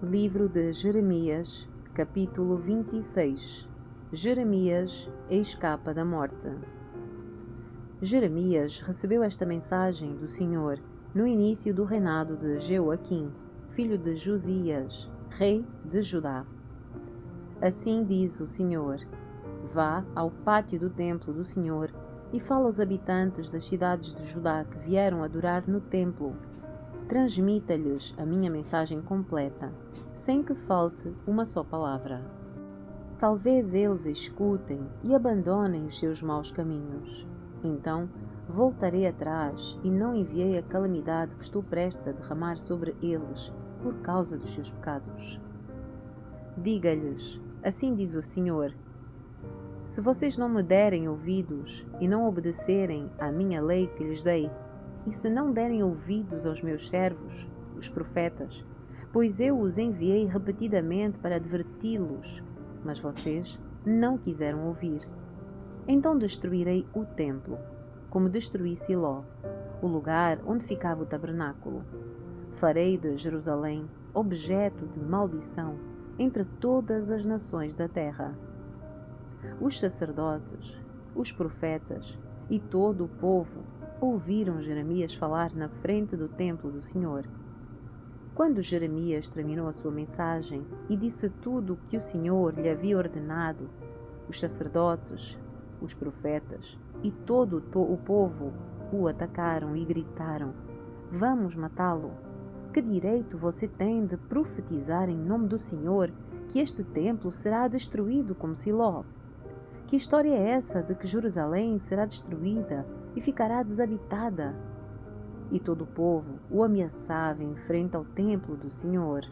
Livro de Jeremias, capítulo 26. Jeremias escapa da morte. Jeremias recebeu esta mensagem do Senhor no início do reinado de Jeoaquim, filho de Josias, rei de Judá. Assim diz o Senhor: vá ao pátio do templo do Senhor e fala aos habitantes das cidades de Judá que vieram adorar no templo. Transmita-lhes a minha mensagem completa, sem que falte uma só palavra. Talvez eles escutem e abandonem os seus maus caminhos. Então voltarei atrás e não enviei a calamidade que estou prestes a derramar sobre eles por causa dos seus pecados. Diga-lhes: assim diz o Senhor: se vocês não me derem ouvidos e não obedecerem à minha lei que lhes dei, e se não derem ouvidos aos meus servos, os profetas, pois eu os enviei repetidamente para adverti-los, mas vocês não quiseram ouvir. Então destruirei o templo, como destruí Siló, o lugar onde ficava o tabernáculo. Farei de Jerusalém objeto de maldição entre todas as nações da terra. Os sacerdotes, os profetas e todo o povo ouviram Jeremias falar na frente do templo do Senhor. Quando Jeremias terminou a sua mensagem e disse tudo o que o Senhor lhe havia ordenado, os sacerdotes, os profetas e todo o povo o atacaram e gritaram: vamos matá-lo! Que direito você tem de profetizar em nome do Senhor que este templo será destruído como Siló? Que história é essa de que Jerusalém será destruída e ficará desabitada? E todo o povo o ameaçava em frente ao templo do Senhor.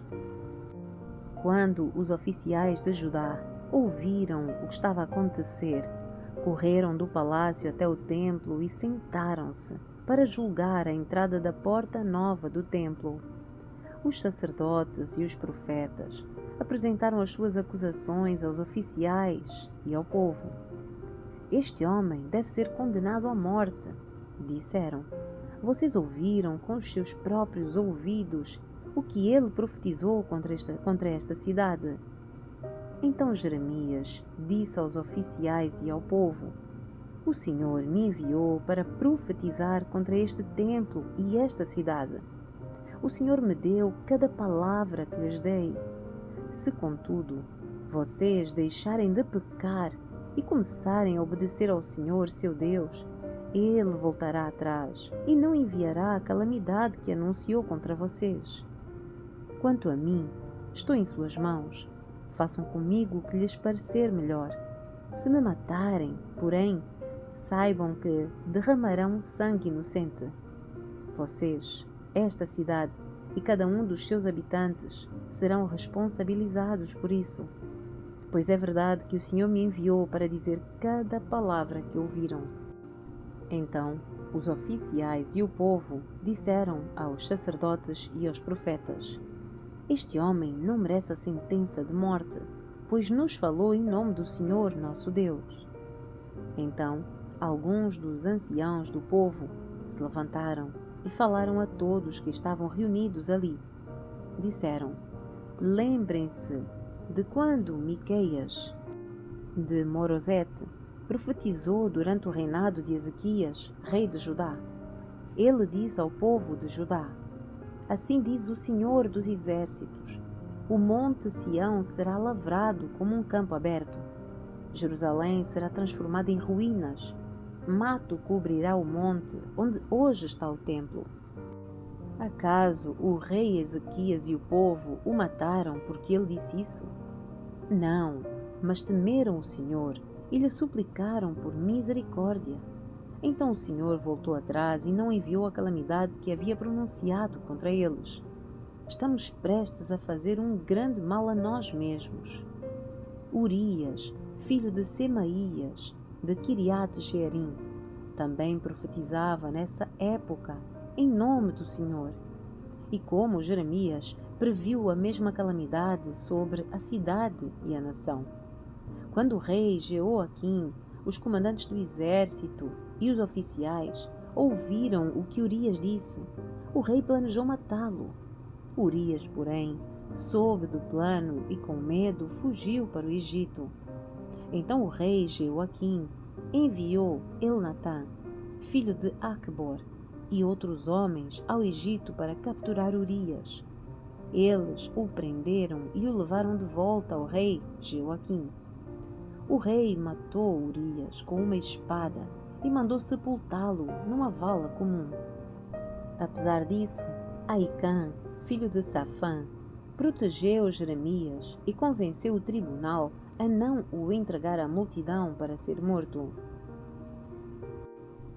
Quando os oficiais de Judá ouviram o que estava a acontecer, correram do palácio até o templo e sentaram-se para julgar a entrada da porta nova do templo. Os sacerdotes e os profetas apresentaram as suas acusações aos oficiais e ao povo. Este homem deve ser condenado à morte, disseram. Vocês ouviram com os seus próprios ouvidos o que ele profetizou contra esta cidade. Então Jeremias disse aos oficiais e ao povo: o Senhor me enviou para profetizar contra este templo e esta cidade. O Senhor me deu cada palavra que lhes dei. Se, contudo, vocês deixarem de pecar e começarem a obedecer ao Senhor, seu Deus, Ele voltará atrás e não enviará a calamidade que anunciou contra vocês. Quanto a mim, estou em suas mãos. Façam comigo o que lhes parecer melhor. Se me matarem, porém, saibam que derramarão sangue inocente. Vocês, esta cidade e cada um dos seus habitantes serão responsabilizados por isso, pois é verdade que o Senhor me enviou para dizer cada palavra que ouviram. Então os oficiais e o povo disseram aos sacerdotes e aos profetas: este homem não merece a sentença de morte, pois nos falou em nome do Senhor nosso Deus. Então alguns dos anciãos do povo se levantaram e falaram a todos que estavam reunidos ali. Disseram: lembrem-se de quando Miqueias, de Morosete, profetizou durante o reinado de Ezequias, rei de Judá. Ele disse ao povo de Judá: assim diz o Senhor dos exércitos: o monte Sião será lavrado como um campo aberto. Jerusalém será transformada em ruínas. Mato cobrirá o monte onde hoje está o templo. Acaso o rei Ezequias e o povo o mataram porque ele disse isso? Não, mas temeram o Senhor e lhe suplicaram por misericórdia. Então o Senhor voltou atrás e não enviou a calamidade que havia pronunciado contra eles. Estamos prestes a fazer um grande mal a nós mesmos. Urias, filho de Semaías, de Quiriate-Jearim, também profetizava nessa época em nome do Senhor. E como Jeremias previu a mesma calamidade sobre a cidade e a nação. Quando o rei Jeoaquim, os comandantes do exército e os oficiais ouviram o que Urias disse, o rei planejou matá-lo. Urias, porém, soube do plano e com medo fugiu para o Egito. Então o rei Jeoaquim enviou Elnatã, filho de Acbor, e outros homens ao Egito para capturar Urias. Eles o prenderam e o levaram de volta ao rei Jeoaquim. O rei matou Urias com uma espada e mandou sepultá-lo numa vala comum. Apesar disso, Aicã, filho de Safã, protegeu Jeremias e convenceu o tribunal a não o entregar à multidão para ser morto.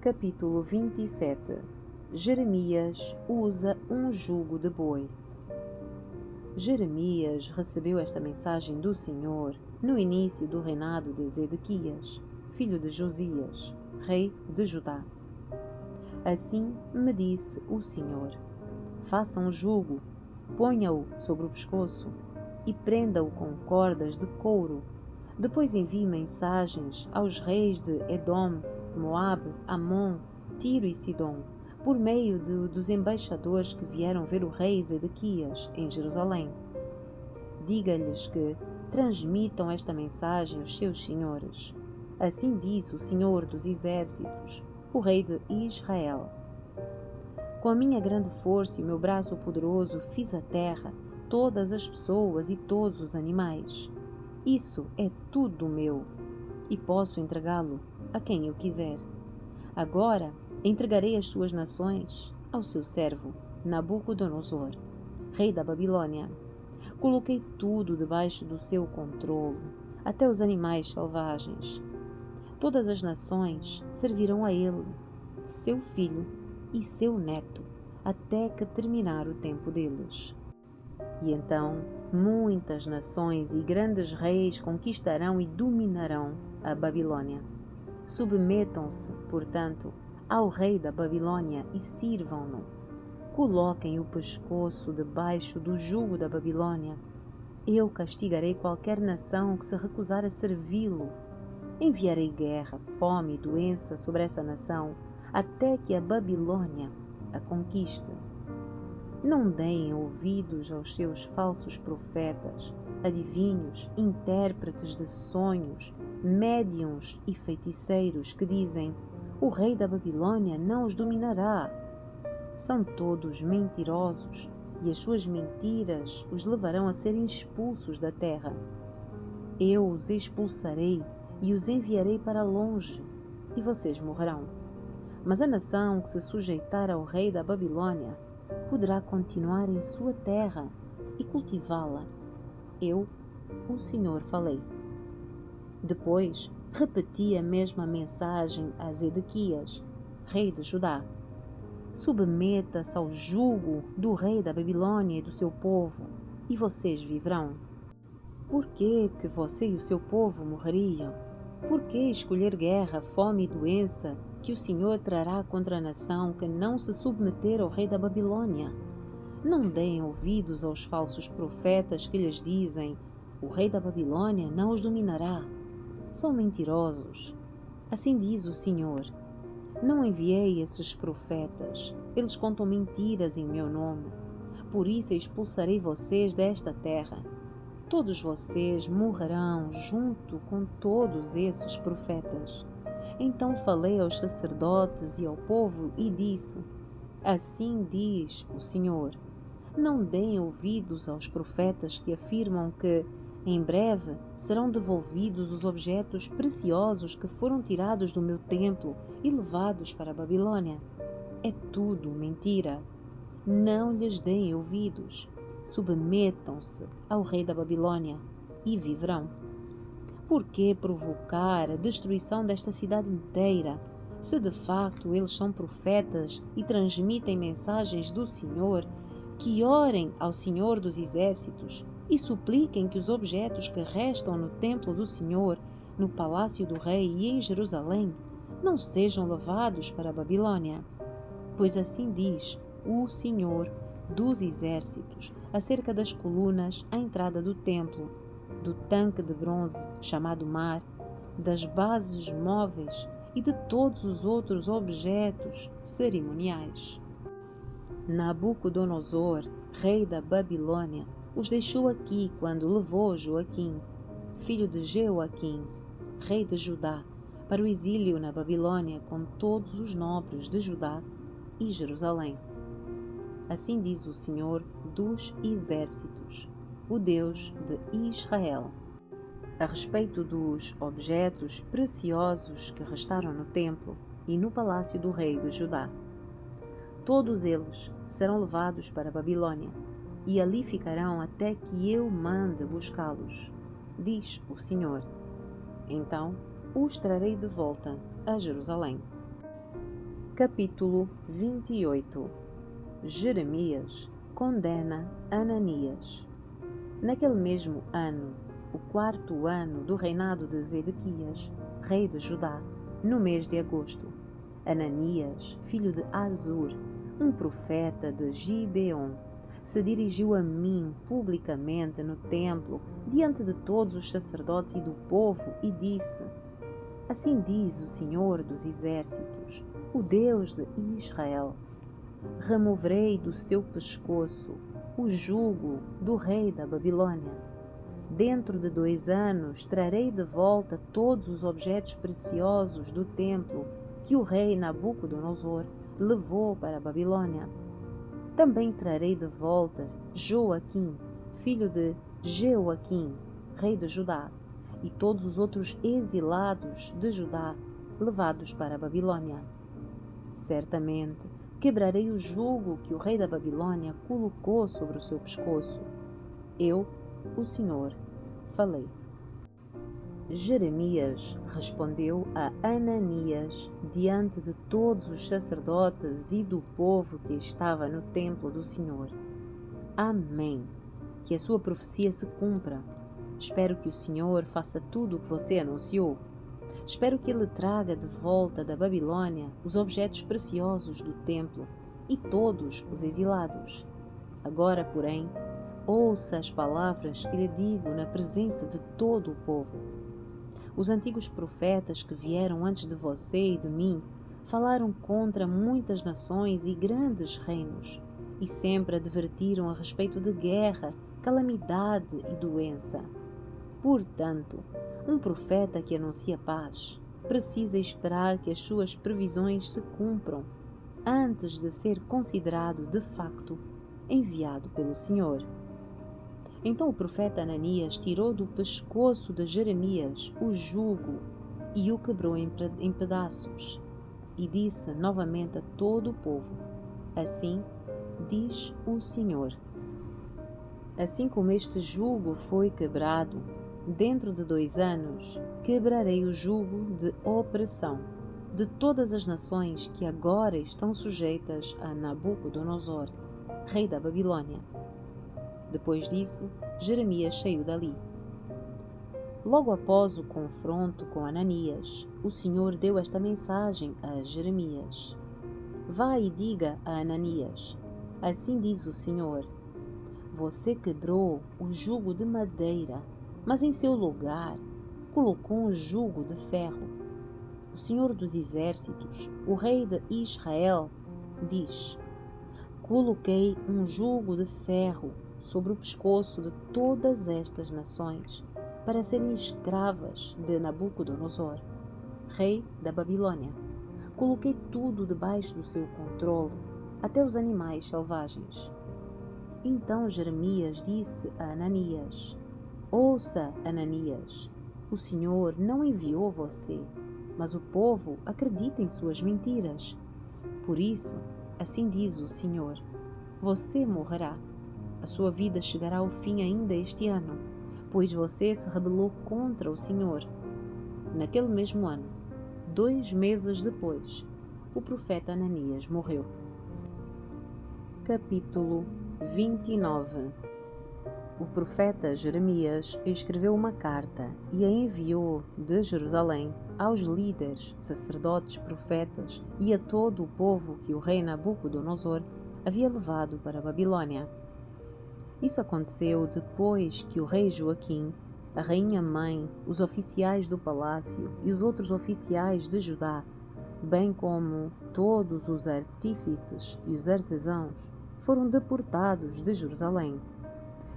Capítulo 27. Jeremias usa um jugo de boi. Jeremias recebeu esta mensagem do Senhor no início do reinado de Zedequias, filho de Josias, rei de Judá. Assim me disse o Senhor: faça um jugo, ponha-o sobre o pescoço e prenda-o com cordas de couro. Depois envie mensagens aos reis de Edom, Moabe, Amon, Tiro e Sidom, por meio dos embaixadores que vieram ver o rei Zedequias em Jerusalém. Diga-lhes que transmitam esta mensagem aos seus senhores. Assim diz o Senhor dos Exércitos, o rei de Israel: com a minha grande força e o meu braço poderoso fiz a terra, todas as pessoas e todos os animais. Isso é tudo meu, e posso entregá-lo a quem eu quiser. Agora entregarei as suas nações ao seu servo Nabucodonosor, rei da Babilônia. Coloquei tudo debaixo do seu controle, até os animais selvagens. Todas as nações servirão a ele, seu filho e seu neto, até que terminar o tempo deles. E então muitas nações e grandes reis conquistarão e dominarão a Babilônia. Submetam-se, portanto, ao rei da Babilônia e sirvam-no. Coloquem o pescoço debaixo do jugo da Babilônia. Eu castigarei qualquer nação que se recusar a servi-lo. Enviarei guerra, fome e doença sobre essa nação, até que a Babilônia a conquiste. Não deem ouvidos aos seus falsos profetas, adivinhos, intérpretes de sonhos, médiuns e feiticeiros que dizem: o rei da Babilônia não os dominará. São todos mentirosos, e as suas mentiras os levarão a serem expulsos da terra. Eu os expulsarei e os enviarei para longe, e vocês morrerão. Mas a nação que se sujeitar ao rei da Babilônia poderá continuar em sua terra e cultivá-la. Eu, o Senhor, falei. Depois repeti a mesma mensagem a Zedequias, rei de Judá: submeta-se ao jugo do rei da Babilônia e do seu povo, e vocês viverão. Por que você e o seu povo morreriam? Por que escolher guerra, fome e doença que o Senhor trará contra a nação que não se submeter ao rei da Babilônia? Não deem ouvidos aos falsos profetas que lhes dizem: o rei da Babilônia não os dominará. São mentirosos. Assim diz o Senhor: não enviei esses profetas. Eles contam mentiras em meu nome. Por isso expulsarei vocês desta terra. Todos vocês morrerão junto com todos esses profetas. Então falei aos sacerdotes e ao povo e disse: assim diz o Senhor: não deem ouvidos aos profetas que afirmam que em breve serão devolvidos os objetos preciosos que foram tirados do meu templo e levados para a Babilônia. É tudo mentira. Não lhes deem ouvidos. Submetam-se ao rei da Babilônia e viverão. Por que provocar a destruição desta cidade inteira, se de facto eles são profetas e transmitem mensagens do Senhor? Que orem ao Senhor dos Exércitos e supliquem que os objetos que restam no templo do Senhor, no palácio do rei e em Jerusalém, não sejam levados para a Babilônia. Pois assim diz o Senhor dos Exércitos acerca das colunas à entrada do templo, do tanque de bronze chamado Mar, das bases móveis e de todos os outros objetos cerimoniais. Nabucodonosor, rei da Babilônia, os deixou aqui quando levou Joaquim, filho de Jeoaquim, rei de Judá, para o exílio na Babilônia com todos os nobres de Judá e Jerusalém. Assim diz o Senhor dos Exércitos, o Deus de Israel, a respeito dos objetos preciosos que restaram no templo e no palácio do rei de Judá. Todos eles serão levados para a Babilônia, e ali ficarão até que eu mande buscá-los, diz o Senhor. Então os trarei de volta a Jerusalém. Capítulo 28. Jeremias condena Ananias. Naquele mesmo ano, o 4º ano do reinado de Zedequias, rei de Judá, no mês de agosto, Ananias, filho de Azur, um profeta de Gibeon, se dirigiu a mim publicamente no templo, diante de todos os sacerdotes e do povo, e disse: Assim diz o Senhor dos Exércitos, o Deus de Israel: removerei do seu pescoço o jugo do rei da Babilônia. Dentro de 2 anos trarei de volta todos os objetos preciosos do templo que o rei Nabucodonosor levou para a Babilônia. Também trarei de volta Joaquim, filho de Jeoaquim, rei de Judá, e todos os outros exilados de Judá, levados para a Babilônia. Certamente quebrarei o jugo que o rei da Babilônia colocou sobre o seu pescoço. Eu, o Senhor, falei. Jeremias respondeu a Ananias diante de todos os sacerdotes e do povo que estava no templo do Senhor: Amém. Que a sua profecia se cumpra. Espero que o Senhor faça tudo o que você anunciou. Espero que ele traga de volta da Babilônia os objetos preciosos do templo e todos os exilados. Agora, porém, ouça as palavras que lhe digo na presença de todo o povo. Os antigos profetas que vieram antes de você e de mim falaram contra muitas nações e grandes reinos, e sempre advertiram a respeito de guerra, calamidade e doença. Portanto, um profeta que anuncia paz precisa esperar que as suas previsões se cumpram, antes de ser considerado de facto enviado pelo Senhor. Então o profeta Ananias tirou do pescoço de Jeremias o jugo e o quebrou em pedaços, e disse novamente a todo o povo: Assim diz o Senhor: Assim como este jugo foi quebrado, dentro de 2 anos quebrarei o jugo de opressão de todas as nações que agora estão sujeitas a Nabucodonosor, rei da Babilônia. Depois disso, Jeremias saiu dali. Logo após o confronto com Ananias, o Senhor deu esta mensagem a Jeremias: Vá e diga a Ananias: Assim diz o Senhor: Você quebrou o jugo de madeira, mas em seu lugar colocou um jugo de ferro. O Senhor dos Exércitos, o rei de Israel, diz: Coloquei um jugo de ferro sobre o pescoço de todas estas nações, para serem escravas de Nabucodonosor, rei da Babilônia. Coloquei tudo debaixo do seu controle, até os animais selvagens. Então Jeremias disse a Ananias: Ouça, Ananias, o Senhor não enviou você, mas o povo acredita em suas mentiras. Por isso, assim diz o Senhor: Você morrerá. A sua vida chegará ao fim ainda este ano, pois você se rebelou contra o Senhor. Naquele mesmo ano, 2 meses depois, o profeta Ananias morreu. Capítulo 29. O profeta Jeremias escreveu uma carta e a enviou de Jerusalém aos líderes, sacerdotes, profetas e a todo o povo que o rei Nabucodonosor havia levado para a Babilônia. Isso aconteceu depois que o rei Joaquim, a rainha-mãe, os oficiais do palácio e os outros oficiais de Judá, bem como todos os artífices e os artesãos, foram deportados de Jerusalém.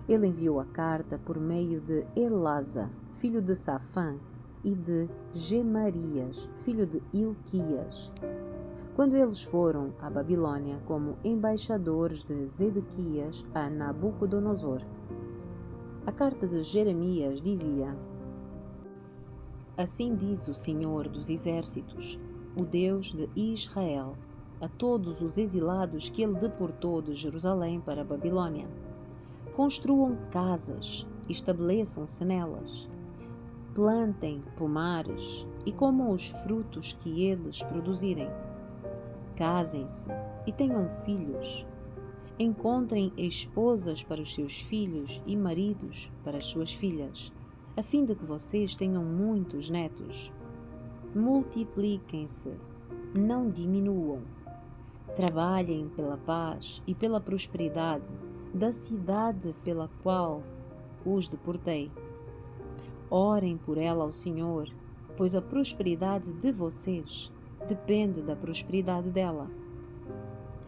Ele enviou a carta por meio de Elasa, filho de Safã, e de Gemarias, filho de Ilquias, quando eles foram à Babilônia como embaixadores de Zedequias a Nabucodonosor. A carta de Jeremias dizia: Assim diz o Senhor dos Exércitos, o Deus de Israel, a todos os exilados que ele deportou de Jerusalém para a Babilônia: construam casas, estabeleçam-se nelas, plantem pomares e comam os frutos que eles produzirem. Casem-se e tenham filhos. Encontrem esposas para os seus filhos e maridos para as suas filhas, a fim de que vocês tenham muitos netos. Multipliquem-se, não diminuam. Trabalhem pela paz e pela prosperidade da cidade pela qual os deportei. Orem por ela ao Senhor, pois a prosperidade de vocês depende da prosperidade dela.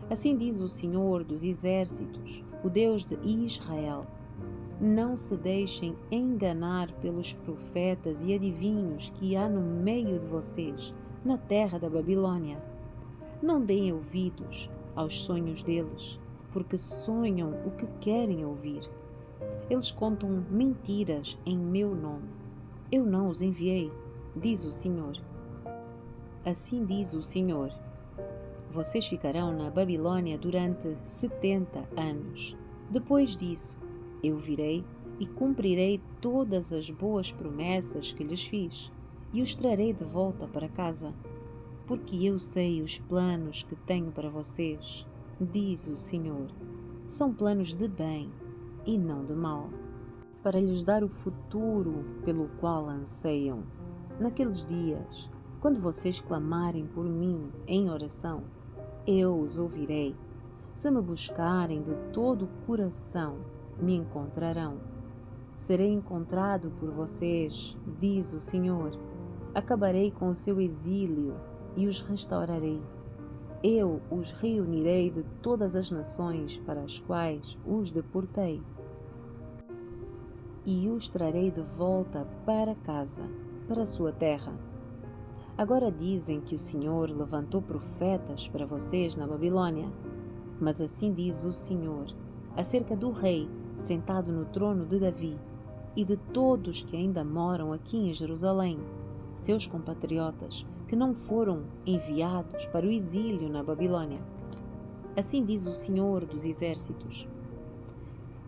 Assim diz o Senhor dos Exércitos, o Deus de Israel: não se deixem enganar pelos profetas e adivinhos que há no meio de vocês, na terra da Babilônia. Não deem ouvidos aos sonhos deles, porque sonham o que querem ouvir. Eles contam mentiras em meu nome. Eu não os enviei, diz o Senhor. Assim diz o Senhor: vocês ficarão na Babilônia durante 70 anos. Depois disso, eu virei e cumprirei todas as boas promessas que lhes fiz, e os trarei de volta para casa. Porque eu sei os planos que tenho para vocês, diz o Senhor. São planos de bem e não de mal, para lhes dar o futuro pelo qual anseiam. Naqueles dias, quando vocês clamarem por mim em oração, eu os ouvirei. Se me buscarem de todo o coração, me encontrarão. Serei encontrado por vocês, diz o Senhor. Acabarei com o seu exílio e os restaurarei. Eu os reunirei de todas as nações para as quais os deportei, e os trarei de volta para casa, para a sua terra. Agora dizem que o Senhor levantou profetas para vocês na Babilônia. Mas assim diz o Senhor, acerca do rei sentado no trono de Davi e de todos que ainda moram aqui em Jerusalém, seus compatriotas, que não foram enviados para o exílio na Babilônia. Assim diz o Senhor dos Exércitos: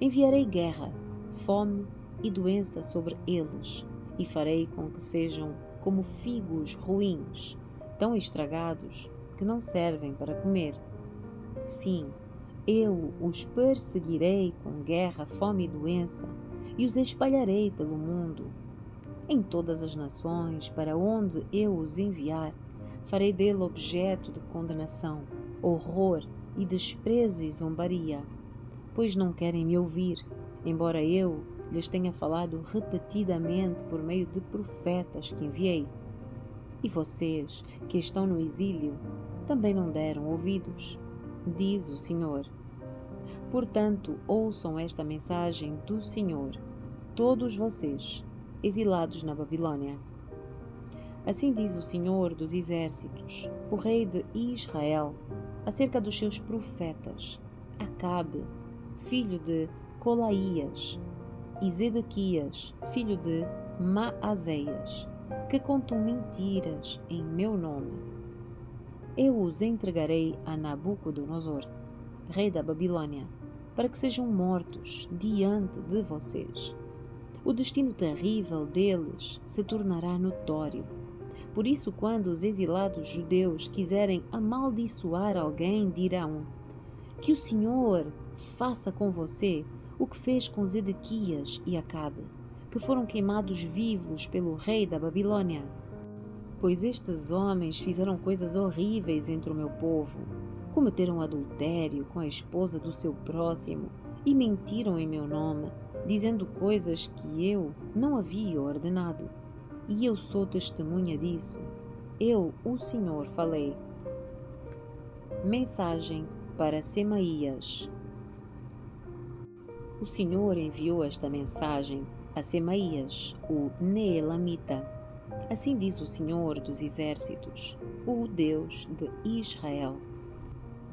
enviarei guerra, fome e doença sobre eles, e farei com que sejam como figos ruins, tão estragados que não servem para comer. Sim, eu os perseguirei com guerra, fome e doença, e os espalharei pelo mundo. Em todas as nações para onde eu os enviar, farei dele objeto de condenação, horror e desprezo e zombaria, pois não querem me ouvir, embora eu lhes tenha falado repetidamente por meio de profetas que enviei. E vocês, que estão no exílio, também não deram ouvidos, diz o Senhor. Portanto, ouçam esta mensagem do Senhor, todos vocês, exilados na Babilônia. Assim diz o Senhor dos Exércitos, o rei de Israel, acerca dos seus profetas, Acabe, filho de Colaías, e Zedequias, filho de Maazéias, que contam mentiras em meu nome. Eu os entregarei a Nabucodonosor, rei da Babilônia, para que sejam mortos diante de vocês. O destino terrível deles se tornará notório. Por isso, quando os exilados judeus quiserem amaldiçoar alguém, dirão: que o Senhor faça com você o que fez com Zedequias e Acabe, que foram queimados vivos pelo rei da Babilônia. Pois estes homens fizeram coisas horríveis entre o meu povo, cometeram adultério com a esposa do seu próximo e mentiram em meu nome, dizendo coisas que eu não havia ordenado. E eu sou testemunha disso. Eu, o Senhor, falei. Mensagem para Semaías. O Senhor enviou esta mensagem a Semaías, o Neelamita. Assim diz o Senhor dos Exércitos, o Deus de Israel.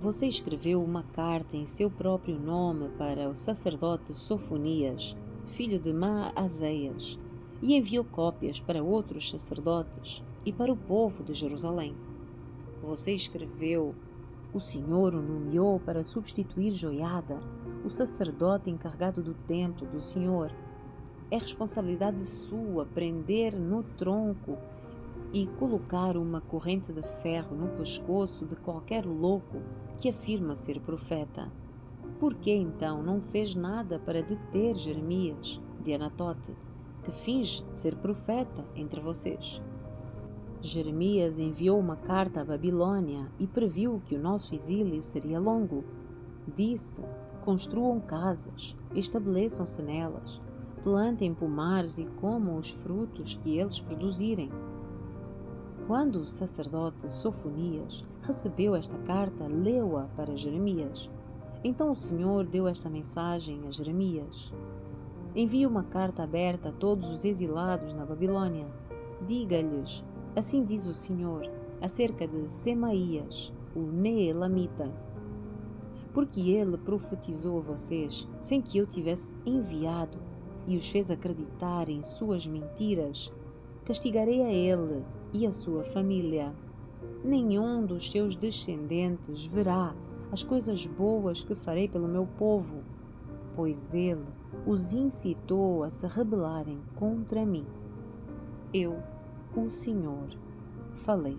Você escreveu uma carta em seu próprio nome para o sacerdote Sofonias, filho de Maazéias, e enviou cópias para outros sacerdotes e para o povo de Jerusalém. Você escreveu: o Senhor o nomeou para substituir Joiada, o sacerdote encarregado do templo do Senhor. É responsabilidade sua prender no tronco e colocar uma corrente de ferro no pescoço de qualquer louco que afirma ser profeta. Por que então não fez nada para deter Jeremias, de Anatote, que finge ser profeta entre vocês? Jeremias enviou uma carta à Babilônia e previu que o nosso exílio seria longo. Disse: construam casas, estabeleçam-se nelas, plantem pomares e comam os frutos que eles produzirem. Quando o sacerdote Sofonias recebeu esta carta, leu-a para Jeremias. Então o Senhor deu esta mensagem a Jeremias: envie uma carta aberta a todos os exilados na Babilônia. Diga-lhes: assim diz o Senhor, acerca de Semaías, o Neelamita, porque ele profetizou a vocês sem que eu tivesse enviado e os fez acreditar em suas mentiras. Castigarei a ele e a sua família. Nenhum dos seus descendentes verá as coisas boas que farei pelo meu povo, pois ele os incitou a se rebelarem contra mim. Eu, o Senhor, falei.